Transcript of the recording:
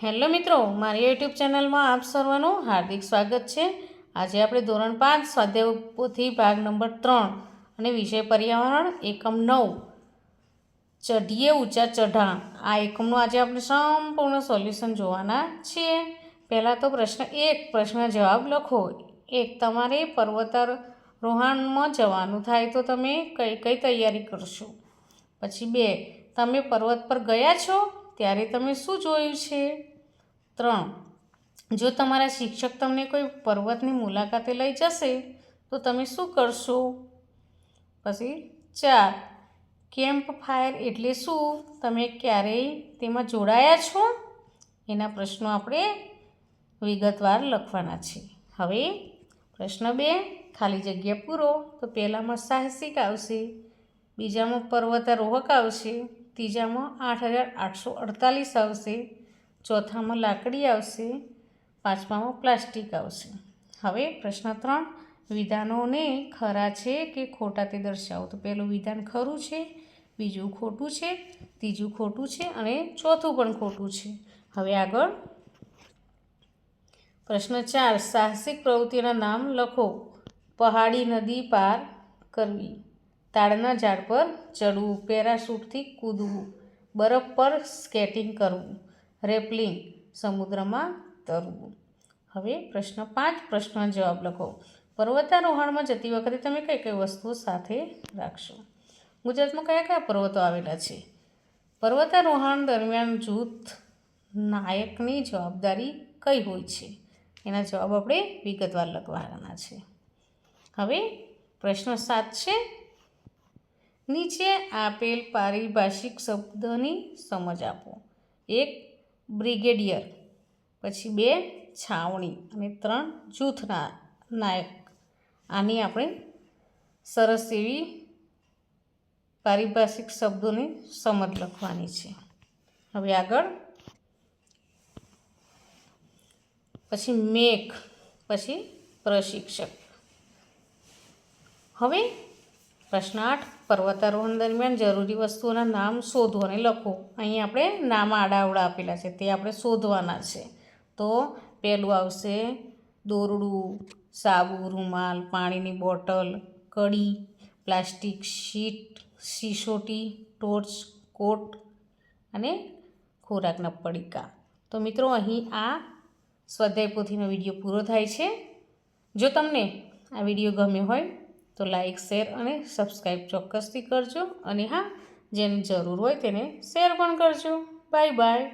Hello મિત્રો, મારી YouTube ચેનલમાં આપ સર્વનું હાર્દિક સ્વાગત છે। આજે આપણે ધોરણ 5 સ્વાધ્યાય પોથી ભાગ નંબર 3 અને વિષય પર્યાવરણ એકમ 9 ચઢીએ ઊંચા ચઢાણ આ એકમનું આજે આપણે સંપૂર્ણ સોલ્યુશન જોવાના છીએ। પહેલાં તો પ્રશ્ન 1 પ્રશ્ન જવાબ લખો। 1 તમારે પર્વતારોહણમાં જવાનું થાય તો તમે કઈ કઈ તૈયારી કરશો? પછી 2 તમે પર્વત પર ગયા છો ત્યારે તમે શું જોયું છે? 3 જો તમારા શિક્ષક તમને કોઈ પર્વતની મુલાકાતે લઈ જશે તો તમે શું કરશો? પછી 4 કેમ્પ ફાયર એટલે શું? તમે ક્યારેય તેમાં જોડાયા છો? એના પ્રશ્નો આપણે વિગતવાર લખવાના છે। હવે પ્રશ્ન 2 ખાલી જગ્યા પૂરો। તો પહેલામાં સાહસિક આવશે, બીજામાં પર્વતારોહક આવશે, ત્રીજામાં 8848 આવશે, ચોથામાં લાકડી આવશે, પાંચમામાં પ્લાસ્ટિક આવશે। હવે પ્રશ્ન 3 વિધાનોને ખરા છે કે ખોટા તે દર્શાવો। તો પહેલું વિધાન ખરું છે, બીજું ખોટું છે, ત્રીજું ખોટું છે અને ચોથું પણ ખોટું છે। હવે આગળ પ્રશ્ન 4 સાહસિક પ્રવૃત્તિઓના નામ લખો। પહાડી નદી પાર કરવી, તાડના ઝાડ પર ચડવું, પેરાશૂટથી કૂદવું, બરફ પર સ્કેટિંગ કરવું, રેપલિંગ, સમુદ્રમાં તરવું। હવે પ્રશ્ન 5 પ્રશ્નનો જવાબ લખો। પર્વતારોહણમાં જતી વખતે તમે કઈ કઈ વસ્તુઓ સાથે રાખશો? ગુજરાતમાં કયા કયા પર્વતો આવેલા છે? પર્વતારોહણ દરમિયાન જૂથ નાયકની જવાબદારી કઈ હોય છે? એના જવાબ આપણે વિગતવાર લખવાના છે। હવે પ્રશ્ન 7 છે નીચે આપેલ પારિભાષિક શબ્દની સમજ આપો। 1 બ્રિગેડિયર, પછી 2 છાવણી અને 3 જૂથના નાયક। આની આપણે સરસ એવી પારિભાષિક શબ્દોની સમજ લખવાની છે। હવે આગળ પછી મેક, પછી પ્રશિક્ષક। હવે પ્રશ્ન 8 પર્વતારોહણ દરમિયાન જરૂરી વસ્તુઓના નામ શોધો અને લખો। અહીં આપણે નામ આડાઅવળા આપેલા છે તે આપણે શોધવાના છે। તો પહેલું આવશે દોરડું, સાબુ, રૂમાલ, પાણીની બોટલ, કડી, પ્લાસ્ટિક શીટ, સિસોટી, ટોર્ચ, કોટ અને ખોરાકના પડીકા। તો મિત્રો અહીં આ સ્વાધ્યાય પોથીનો વિડીયો પૂરો થાય છે। જો તમને આ વિડીયો ગમ્યો હોય તો લાઈક, શેર અને સબસ્ક્રાઈબ ચોક્કસથી કરજો અને હા, જેને જરૂર હોય તેને શેર પણ કરજો। Bye bye.